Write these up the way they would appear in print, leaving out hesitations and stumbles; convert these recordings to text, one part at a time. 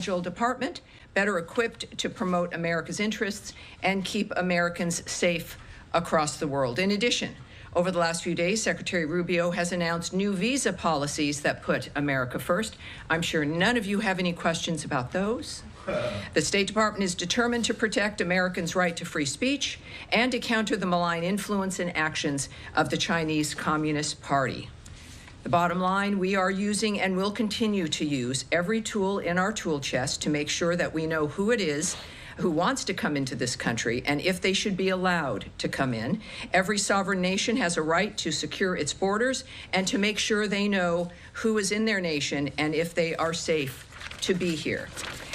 department better equipped to promote America's interests and keep Americans safe across the world. In addition, over the last few days, Secretary Rubio has announced new visa policies that put America first. I'm sure none of you have any questions about those. The State Department is determined to protect Americans' right to free speech and to counter the malign influence and actions of the Chinese Communist Party. The bottom line, we are using and will continue to use every tool in our tool chest to make sure that we know who it is who wants to come into this country and if they should be allowed to come in. Every sovereign nation has a right to secure its borders and to make sure they know who is in their nation and if they are safe to be here.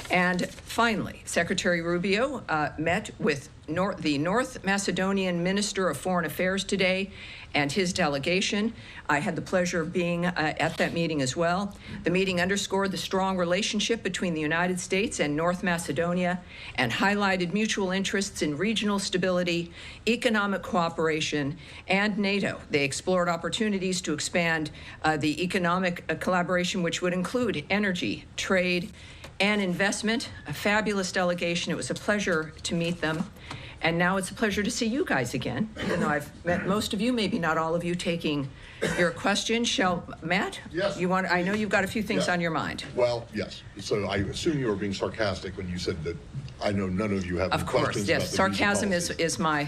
And finally, Secretary Rubio met with the North Macedonian Minister of Foreign Affairs today and his delegation. I had the pleasure of being at that meeting as well. The meeting underscored the strong relationship between the United States and North Macedonia and highlighted mutual interests in regional stability, economic cooperation, and NATO. They explored opportunities to expand the economic collaboration, which would include energy, trade, and investment. A fabulous delegation. It was a pleasure to meet them. And now it's a pleasure to see you guys again, even though I've met most of you, maybe not all of you, taking your questions. Matt? Yes. I know you've got a few things on your mind. Well, yes. So I assume you were being sarcastic when you said that I know none of you have any questions. Of course, yes. Sarcasm is my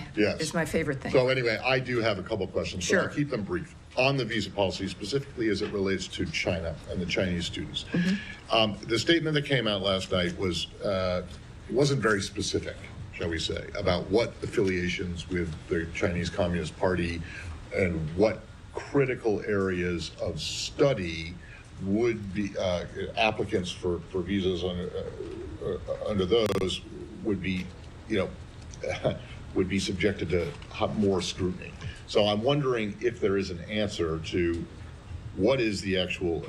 favorite thing. So anyway, I do have a couple questions, sure. But I'll keep them brief. On the visa policy, specifically as it relates to China and the Chinese students. Mm-hmm. The statement that came out last night was, wasn't very specific, shall we say, about what affiliations with the Chinese Communist Party and what critical areas of study would be applicants for visas under those would be, would be subjected to more scrutiny. So I'm wondering if there is an answer to what is the actual,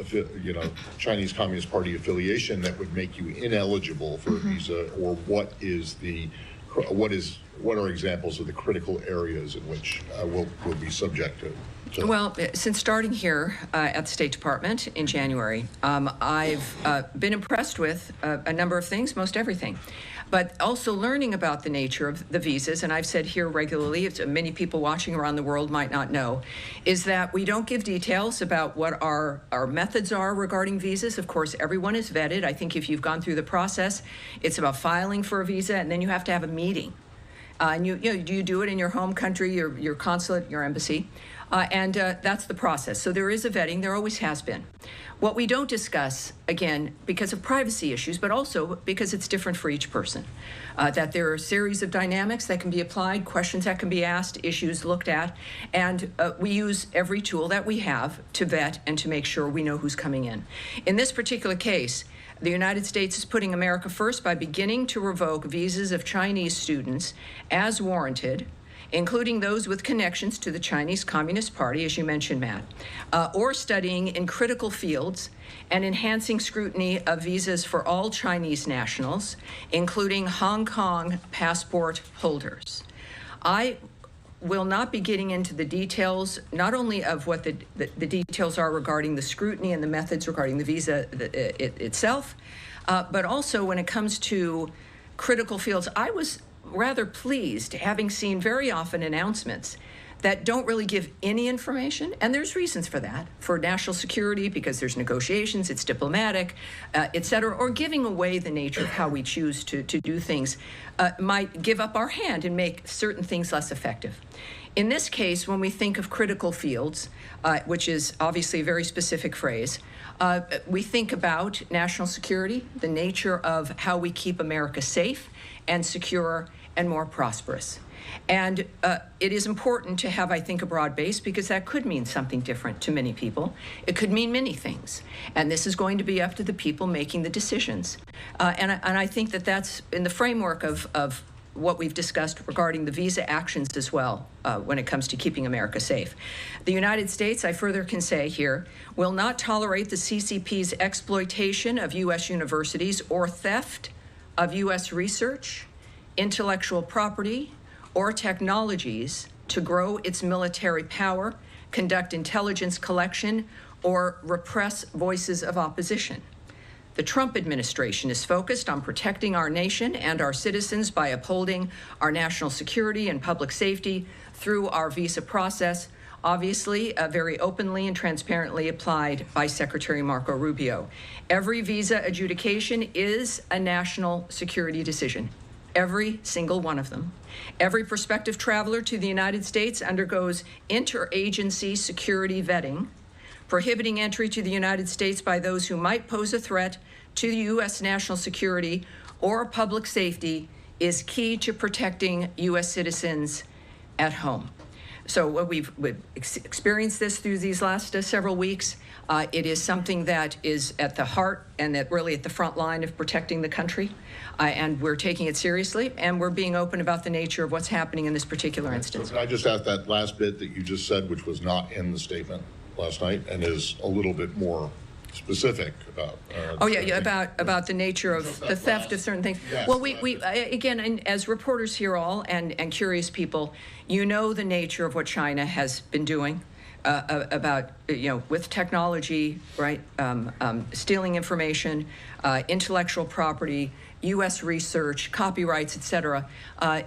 Chinese Communist Party affiliation that would make you ineligible for a visa, or what are examples of the critical areas in which we'll be subject to? Well, since starting here at the State Department in January, I've been impressed with a number of things, most everything, but also learning about the nature of the visas, and I've said here regularly, many people watching around the world might not know, is that we don't give details about what our methods are regarding visas. Of course, everyone is vetted. I think if you've gone through the process, it's about filing for a visa, and then you have to have a meeting. And you do it in your home country, your consulate, your embassy, and that's the process. So there is a vetting, there always has been. What we don't discuss, again, because of privacy issues, but also because it's different for each person, that there are a series of dynamics that can be applied, questions that can be asked, issues looked at, and we use every tool that we have to vet and to make sure we know who's coming in. In this particular case, the United States is putting America first by beginning to revoke visas of Chinese students as warranted, including those with connections to the Chinese Communist Party, as you mentioned, Matt, or studying in critical fields, and enhancing scrutiny of visas for all Chinese nationals, including Hong Kong passport holders. I will not be getting into the details, not only of what the details are regarding the scrutiny and the methods regarding the visa itself, but also when it comes to critical fields. I was rather pleased, having seen very often announcements that don't really give any information, and there's reasons for that, for national security, because there's negotiations, it's diplomatic, et cetera, or giving away the nature of how we choose to do things might give up our hand and make certain things less effective. In this case, when we think of critical fields, which is obviously a very specific phrase, we think about national security, the nature of how we keep America safe and secure and more prosperous. And it is important to have, I think, a broad base, because that could mean something different to many people. It could mean many things. And this is going to be up to the people making the decisions. And I think that that's in the framework of what we've discussed regarding the visa actions as well when it comes to keeping America safe. The United States, I further can say here, will not tolerate the CCP's exploitation of U.S. universities or theft of U.S. research, intellectual property, or technologies to grow its military power, conduct intelligence collection, or repress voices of opposition. The Trump administration is focused on protecting our nation and our citizens by upholding our national security and public safety through our visa process, obviously very openly and transparently applied by Secretary Marco Rubio. Every visa adjudication is a national security decision. Every single one of them. Every prospective traveler to the United States undergoes interagency security vetting, prohibiting entry to the United States by those who might pose a threat to U.S. national security or public safety is key to protecting U.S. citizens at home. So we've experienced this through these last several weeks. It is something that is at the heart and that really at the front line of protecting the country. And we're taking it seriously, and we're being open about the nature of what's happening in this particular instance. So can I just ask that last bit that you just said, which was not in the statement last night and is a little bit more specific about about the nature of the theft of certain things. Yes, well, we again, and as reporters here all and curious people, you know the nature of what China has been doing about with technology, right? Stealing information, intellectual property, U.S. research, copyrights, etc.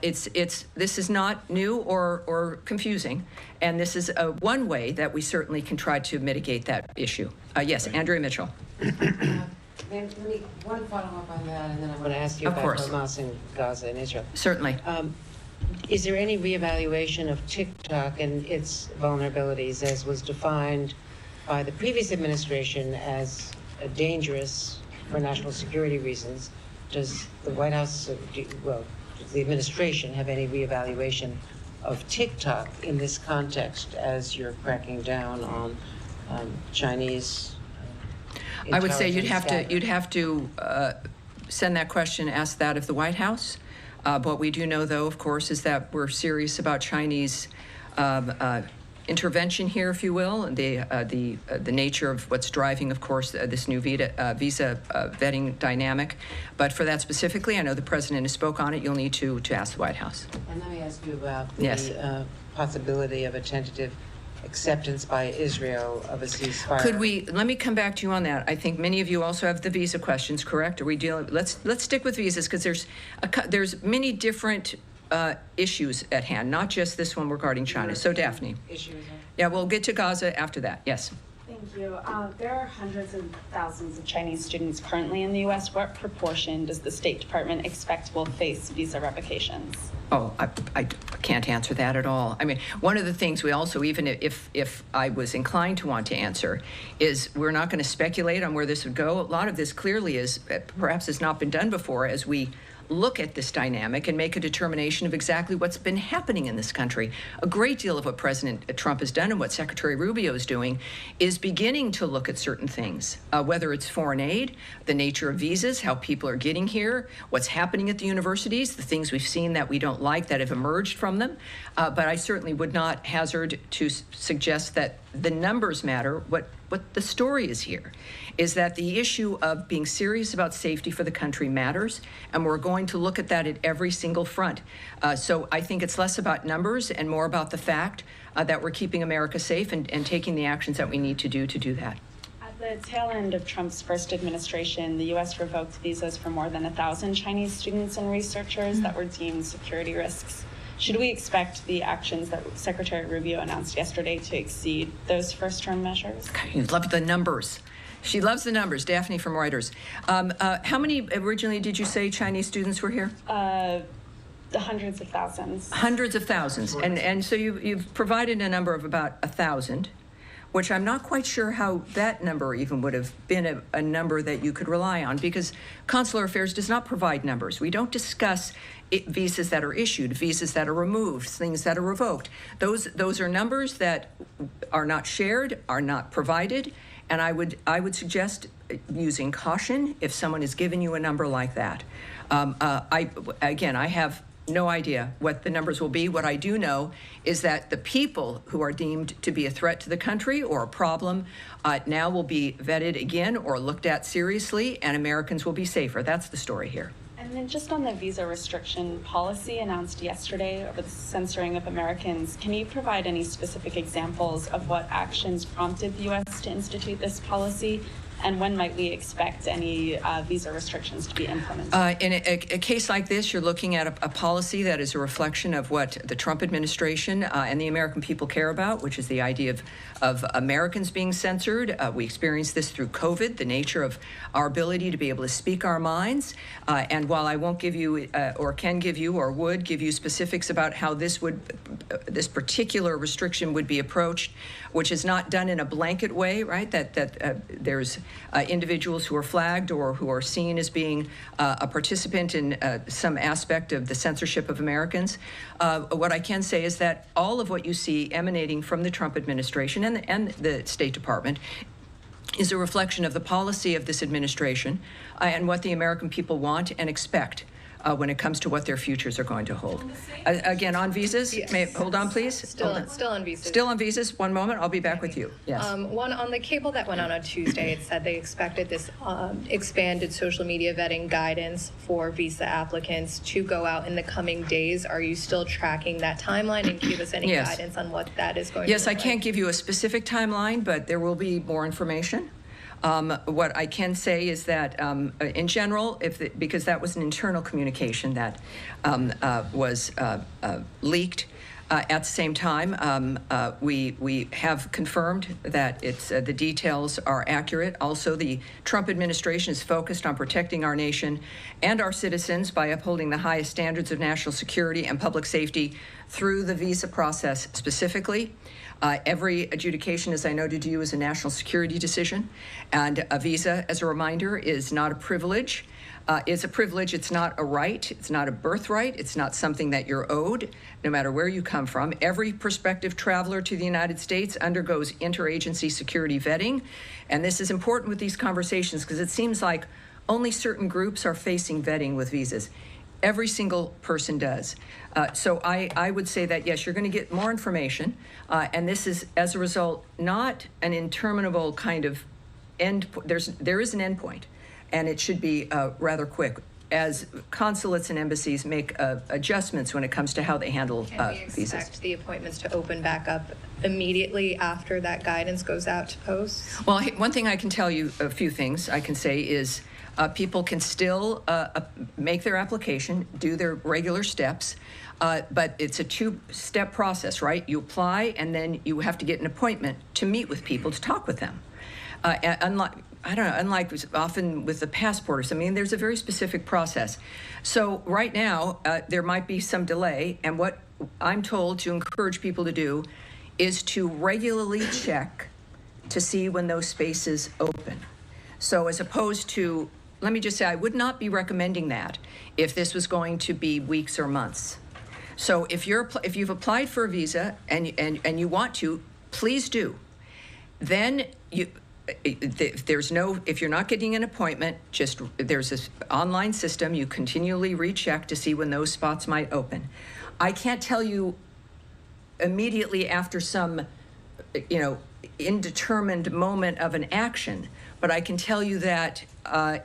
This is not new or confusing, and this is one way that we certainly can try to mitigate that issue. Yes, Andrea Mitchell. One follow-up on that, and then I'm going to ask you Of about course. Hamas and Gaza and Israel. Certainly. Is there any reevaluation of TikTok and its vulnerabilities as was defined by the previous administration as dangerous for national security reasons? Does the White House, does the administration have any reevaluation of TikTok in this context as you're cracking down on Chinese I would say you'd intelligence have to send that question, ask that of the White House. What we do know, though, of course, is that we're serious about Chinese intervention here, if you will, and the nature of what's driving, of course, this new visa vetting dynamic. But for that specifically, I know the president has spoke on it. You'll need to ask the White House. And let me ask you about the Yes. possibility of a tentative acceptance by Israel of a ceasefire. Let me come back to you on that. I think many of you also have the visa questions, correct? Are we dealing, let's stick with visas, because there's many different issues at hand, not just this one regarding China. So Daphne. Yeah, we'll get to Gaza after that. Yes. Thank you. There are hundreds of thousands of Chinese students currently in the U.S. What proportion does the State Department expect will face visa revocations? Oh, I can't answer that at all. I mean, one of the things we also, even if I was inclined to want to answer, is we're not going to speculate on where this would go. A lot of this clearly is, perhaps has not been done before, as we look at this dynamic and make a determination of exactly what's been happening in this country. A great deal of what President Trump has done and what Secretary Rubio is doing is beginning to look at certain things, whether it's foreign aid, the nature of visas, how people are getting here, what's happening at the universities, the things we've seen that we don't like that have emerged from them. But I certainly would not hazard to suggest that the numbers matter. What the story is here is that the issue of being serious about safety for the country matters, and we're going to look at that at every single front. So I think it's less about numbers and more about the fact that we're keeping America safe and taking the actions that we need to do that. At the tail end of Trump's first administration, the U.S. revoked visas for more than 1,000 Chinese students and researchers that were deemed security risks. Should we expect the actions that Secretary Rubio announced yesterday to exceed those first-term measures? You love the numbers. She loves the numbers. Daphne from Reuters. How many originally did you say Chinese students were here? The hundreds of thousands. Hundreds of thousands. And so you've provided a number of about 1,000, which I'm not quite sure how that number even would have been a number that you could rely on, because Consular Affairs does not provide numbers. We don't discuss visas that are issued, visas that are removed, things that are revoked. Those are numbers that are not shared, are not provided, and I would suggest using caution if someone is giving you a number like that. I have no idea what the numbers will be. What I do know is that the people who are deemed to be a threat to the country or a problem now will be vetted again or looked at seriously, and Americans will be safer. That's the story here. And then just on the visa restriction policy announced yesterday over the censoring of Americans, can you provide any specific examples of what actions prompted the U.S. to institute this policy And when might we expect any visa restrictions to be implemented? In a case like this, you're looking at a policy that is a reflection of what the Trump administration and the American people care about, which is the idea of Americans being censored. We experienced this through COVID, the nature of our ability to be able to speak our minds. And while I won't give you, or can give you, or would give you specifics about how this particular restriction would be approached, which is not done in a blanket way, right? That there's individuals who are flagged or who are seen as being a participant in some aspect of the censorship of Americans. What I can say is that all of what you see emanating from the Trump administration and the State Department is a reflection of the policy of this administration and what the American people want and expect when it comes to what their futures are going to hold. Again, on visas, Yes. hold on, please. Still on visas. Still on visas. One moment. I'll be back with you. Yes. One on the cable that went out on Tuesday, it said they expected this expanded social media vetting guidance for visa applicants to go out in the coming days. Are you still tracking that timeline, and give us any Yes. guidance on what that is going to Yes, look I can't like? give you a specific timeline, but there will be more information. What I can say is that, in general, because that was an internal communication that was leaked. At the same time, we have confirmed that the details are accurate. Also, the Trump administration is focused on protecting our nation and our citizens by upholding the highest standards of national security and public safety through the visa process specifically. Every adjudication, as I noted to you, is a national security decision, and a visa, as a reminder, is not a privilege. It's a privilege. It's not a right. It's not a birthright. It's not something that you're owed, no matter where you come from. Every prospective traveler to the United States undergoes interagency security vetting, and this is important with these conversations because it seems like only certain groups are facing vetting with visas. Every single person does. So I would say that, yes, you're going to get more information, and this is, as a result, not an interminable kind of end. There is an end point, and it should be rather quick, as consulates and embassies make adjustments when it comes to how they handle Can we visas. expect the appointments to open back up immediately after that guidance goes out to posts? Well, one thing I can tell you, a few things I can say is people can still make their application, do their regular steps, but it's a two-step process, right? You apply, and then you have to get an appointment to meet with people, to talk with them. Unlike often with the passport or something, there's a very specific process. So right now, there might be some delay, and what I'm told to encourage people to do is to regularly check to see when those spaces open. So as opposed to, let me just say, I would not be recommending that if this was going to be weeks or months. So if you've applied for a visa and you want to, please do. Then if you're not getting an appointment, there's this online system. You continually recheck to see when those spots might open. I can't tell you immediately after some, indeterminate moment of an action, but I can tell you that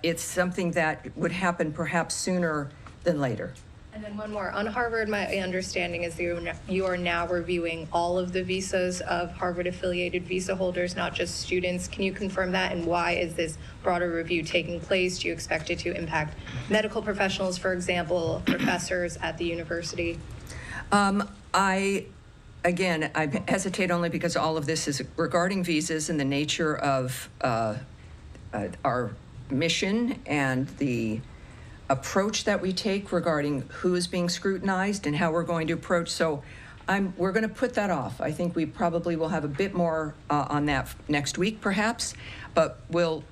it's something that would happen perhaps sooner than later. And then one more. On Harvard, my understanding is you are now reviewing all of the visas of Harvard-affiliated visa holders, not just students. Can you confirm that? And why is this broader review taking place? Do you expect it to impact medical professionals, for example, professors at the university? I hesitate only because all of this is regarding visas and the nature of our mission and the approach that we take regarding who is being scrutinized and how we're going to approach. So we're going to put that off. I think we probably will have a bit more on that next week, perhaps, but we'll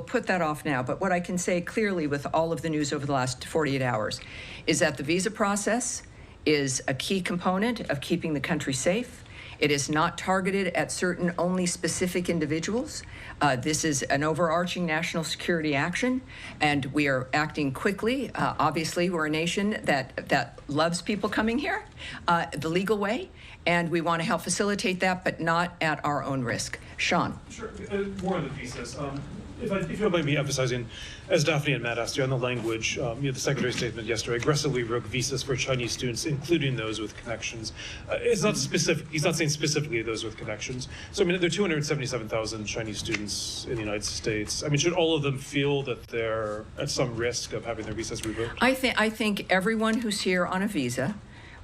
put that off now. But what I can say clearly with all of the news over the last 48 hours is that the visa process is a key component of keeping the country safe. It is not targeted at certain only specific individuals. This is an overarching national security action, and we are acting quickly. Obviously, we're a nation that loves people coming here the legal way, and we want to help facilitate that, but not at our own risk. Sean. Sure. More on the visas. if you don't mind me emphasizing, as Daphne and Matt asked you on the language, the Secretary's statement yesterday, aggressively revoke visas for Chinese students, including those with connections. It's not specific. He's not saying specifically those with connections. So, I mean, there are 277,000 Chinese students in the United States. I mean, should all of them feel that they're at some risk of having their visas revoked? I think everyone who's here on a visa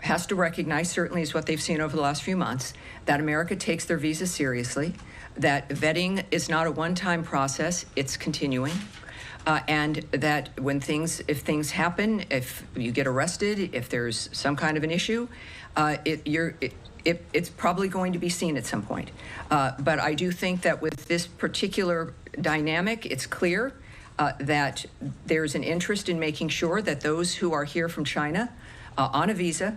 has to recognize, certainly is what they've seen over the last few months, that America takes their visas seriously, that vetting is not a one-time process, it's continuing, and that if things happen, if you get arrested, if there's some kind of an issue, it's probably going to be seen at some point. But I do think that with this particular dynamic, it's clear that there's an interest in making sure that those who are here from China on a visa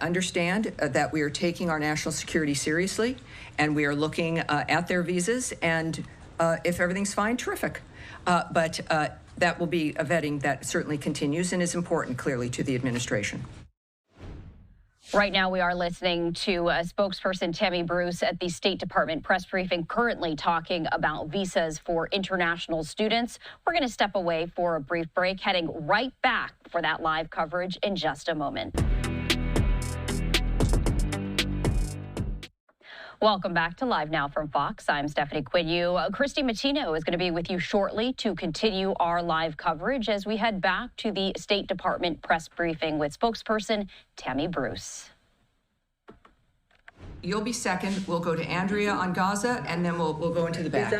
understand that we are taking our national security seriously, and we are looking at their visas, and if everything's fine, terrific. But that will be a vetting that certainly continues and is important, clearly, to the administration. Right now, we are listening to spokesperson Tammy Bruce at the State Department press briefing, currently talking about visas for international students. We're going to step away for a brief break, heading right back for that live coverage in just a moment. Welcome back to Live Now from Fox. I'm Stephanie Quinn. Christy Matino is going to be with you shortly to continue our live coverage as we head back to the State Department press briefing with spokesperson Tammy Bruce. You'll be second. We'll go to Andrea on Gaza, and then we'll go into the back.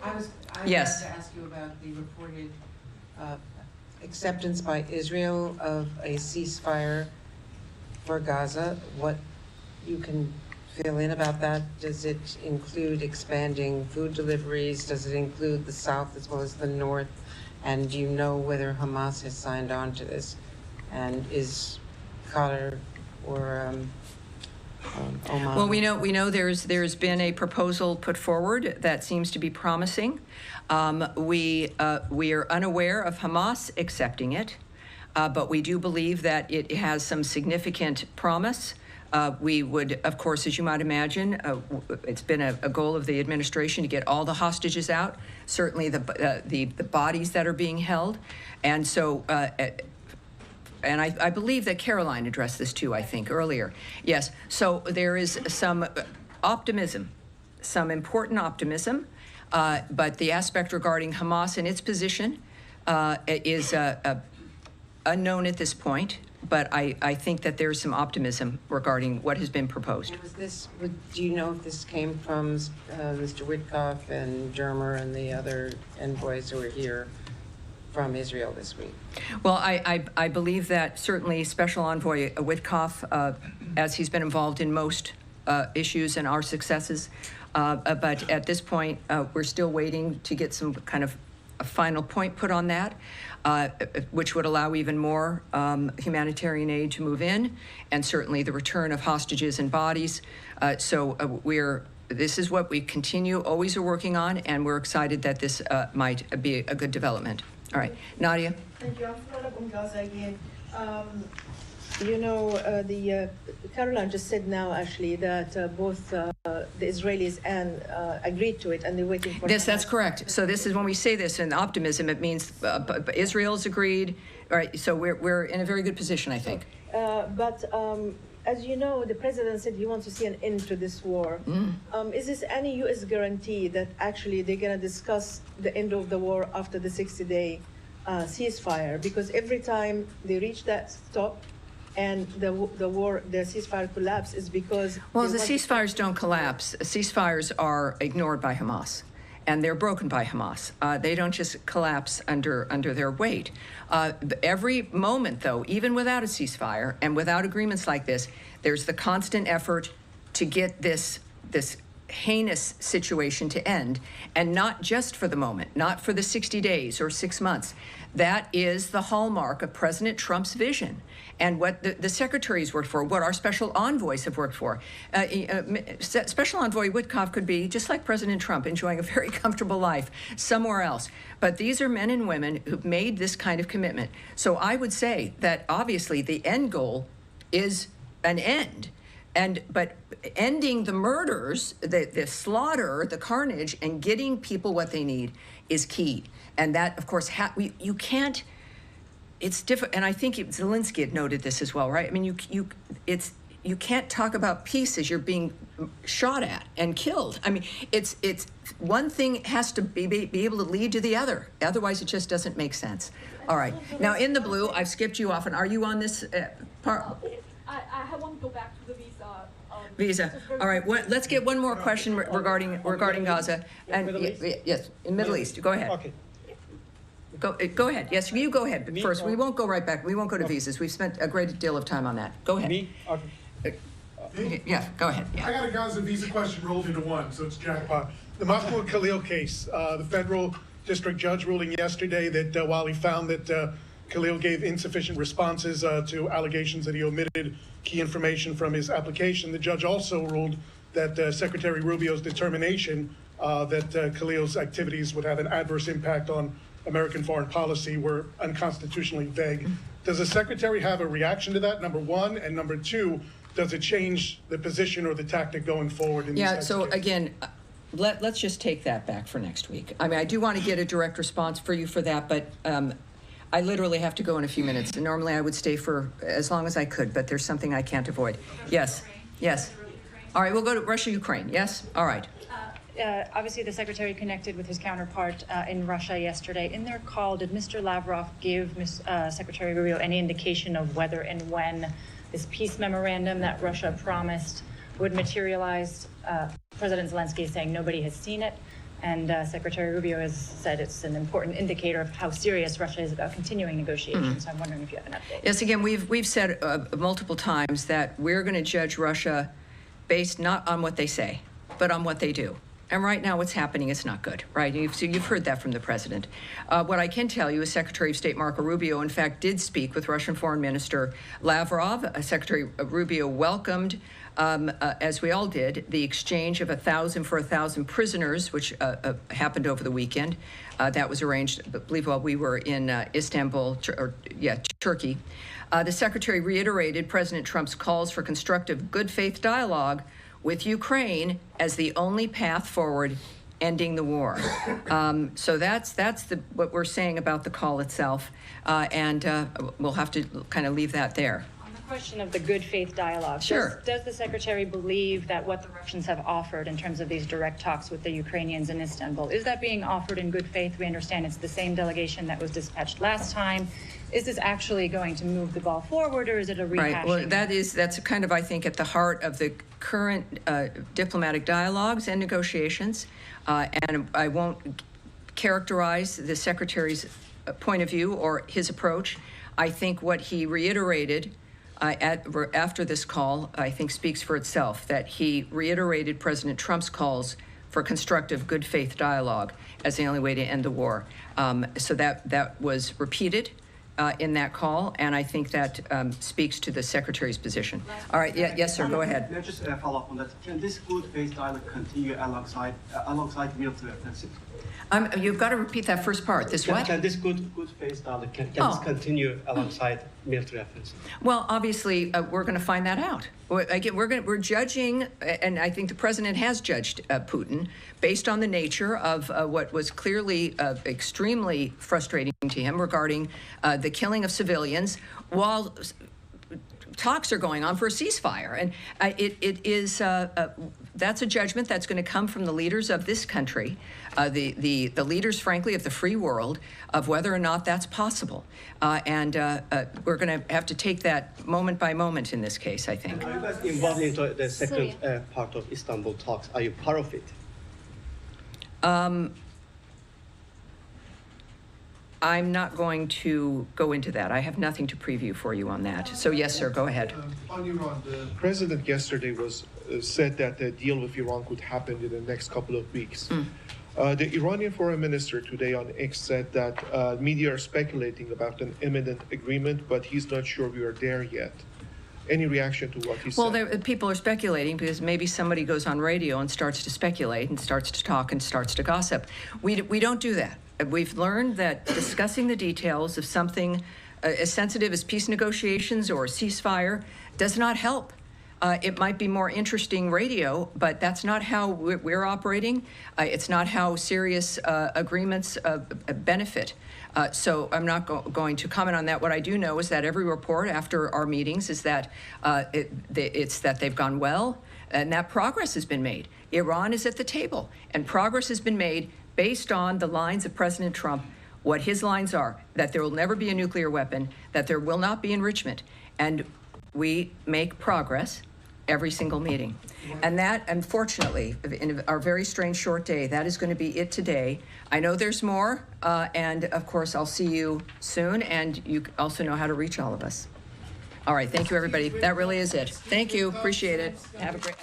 I was Yes. going to ask you about the reported acceptance by Israel of a ceasefire for Gaza. What you can fill in about that? Does it include expanding food deliveries? Does it include the South as well as the North? And do you know whether Hamas has signed on to this? And is Qatar or Oman? Well, we know there's been a proposal put forward that seems to be promising. We are unaware of Hamas accepting it, but we do believe that it has some significant promise. We would, of course, as you might imagine, it's been a goal of the administration to get all the hostages out, certainly the bodies that are being held. And so, and I believe that Caroline addressed this too, I think, earlier. Yes, so there is some optimism, some important optimism, but the aspect regarding Hamas and its position is unknown at this point. But I think that there's some optimism regarding what has been proposed. Do you know if this came from Mr. Witkoff and Dermer and the other envoys who were here from Israel this week? Well, I believe that certainly Special Envoy Witkoff, as he's been involved in most issues and our successes, but at this point, we're still waiting to get some kind of a final point put on that, which would allow even more humanitarian aid to move in, and certainly the return of hostages and bodies. This is what we always are working on, and we're excited that this might be a good development. All right, Nadia. Thank you. I'm from Gaza again. Caroline just said now, actually, that both the Israelis and agreed to it, and they're waiting for. Yes, that's correct. So this is when we say this in optimism, it means Israel's agreed. All right, so we're in a very good position, I think. But as you know, the president said he wants to see an end to this war. Is this any U.S. guarantee that actually they're going to discuss the end of the war after the 60-day ceasefire? Because every time they reach that stop, and the ceasefire collapse is because... Well, the ceasefires don't collapse. Ceasefires are ignored by Hamas, and they're broken by Hamas. They don't just collapse under their weight. Every moment, though, even without a ceasefire and without agreements like this, there's the constant effort to get this heinous situation to end, and not just for the moment, not for the 60 days or 6 months. That is the hallmark of President Trump's vision and what the secretaries worked for, what our special envoys have worked for. Special Envoy Witkoff could be, just like President Trump, enjoying a very comfortable life somewhere else. But these are men and women who've made this kind of commitment. So I would say that obviously the end goal is an end. But ending the murders, the slaughter, the carnage, and getting people what they need is key. And that, of course, you can't. It's different, and I think Zelensky had noted this as well, right? I mean, you can't talk about peace as you're being shot at and killed. I mean, it's one thing has to be able to lead to the other. Otherwise, it just doesn't make sense. All right. Now, in the blue, I've skipped you off, and are you on this part? I want to go back to the visa. Visa. All right. Let's get one more question regarding Gaza. And yes, in Middle East. Go ahead. Okay. Go ahead. Yes, you go ahead first. We won't go right back. We won't go to visas. We've spent a great deal of time on that. Go ahead. Me? Okay. Yeah, go ahead. Yeah. I got a Gaza visa question rolled into one, so it's jackpot. The Mahmoud Khalil case, the federal district judge ruling yesterday that while he found that Khalil gave insufficient responses to allegations that he omitted key information from his application, the judge also ruled that Secretary Rubio's determination that Khalil's activities would have an adverse impact on American foreign policy were unconstitutionally vague. Does the secretary have a reaction to that, number one? And number two, does it change the position or the tactic going forward in these Yeah, so cases? again, let's just take that back for next week. I mean, I do want to get a direct response for you for that, but I literally have to go in a few minutes. And normally I would stay for as long as I could, but there's something I can't avoid. Yes, yes. All right, we'll go to Russia, Ukraine. Yes? All right. Obviously, the secretary connected with his counterpart in Russia yesterday. In their call, did Mr. Lavrov give Secretary Rubio any indication of whether and when this peace memorandum that Russia promised would materialize? President Zelensky is saying nobody has seen it, and Secretary Rubio has said it's an important indicator of how serious Russia is about continuing negotiations. So I'm wondering if you have an update. Yes, again, we've said multiple times that we're going to judge Russia based not on what they say, but on what they do. And right now what's happening is not good, right? You've heard that from the president. What I can tell you is Secretary of State Marco Rubio, in fact, did speak with Russian Foreign Minister Lavrov. Secretary Rubio welcomed, as we all did, the exchange of 1,000 for 1,000 prisoners, which happened over the weekend. That was arranged, I believe, while we were in Istanbul, Turkey. The secretary reiterated President Trump's calls for constructive, good faith dialogue with Ukraine as the only path forward, ending the war. So that's what we're saying about the call itself, and we'll have to kind of leave that there. On the question of the good faith dialogue, sure. Does the secretary believe that what the Russians have offered in terms of these direct talks with the Ukrainians in Istanbul, is that being offered in good faith? We understand it's the same delegation that was dispatched last time. Is this actually going to move the ball forward, or is it a rehashing? Right. Well, that's kind of, I think, at the heart of the current diplomatic dialogues and negotiations. And I won't characterize the secretary's point of view or his approach. I think what he reiterated after this call, I think, speaks for itself, that he reiterated President Trump's calls for constructive, good faith dialogue as the only way to end the war. So that was repeated in that call, and I think that speaks to the secretary's position. All right, yes, sir, go ahead. Let's just follow up on that. Can this good faith dialogue continue alongside military offensive? You've got to repeat that first part. Can this good faith dialogue this continue alongside military offensive? Well, obviously, we're going to find that out. Again, we're judging, and I think the president has judged Putin based on the nature of what was clearly extremely frustrating to him regarding the killing of civilians while talks are going on for a ceasefire. And it is that's a judgment that's going to come from the leaders of this country, the leaders, frankly, of the free world, of whether or not that's possible. And we're going to have to take that moment by moment in this case, I think. Are you guys involved into the second part of Istanbul talks? Are you part of it? I'm not going to go into that. I have nothing to preview for you on that. So yes, sir, go ahead. On Iran, the president yesterday said that the deal with Iran could happen in the next couple of weeks. The Iranian foreign minister today on X said that media are speculating about an imminent agreement, but he's not sure we are there yet. Any reaction to what he said? Well, people are speculating because maybe somebody goes on radio and starts to speculate and starts to talk and starts to gossip. We don't do that. We've learned that discussing the details of something as sensitive as peace negotiations or a ceasefire does not help It might be more interesting radio, but that's not how we're operating. It's not how serious agreements benefit. So I'm not going to comment on that. What I do know is that every report after our meetings is that it's that they've gone well and that progress has been made. Iran is at the table, and progress has been made based on the lines of President Trump, what his lines are, that there will never be a nuclear weapon, that there will not be enrichment. And we make progress every single meeting. And that, unfortunately, in our very strange short day, that is going to be it today. I know there's more, and of course, I'll see you soon, and you also know how to reach all of us. All right, thank you, everybody. That really is it. Thank you. Appreciate it. Have a great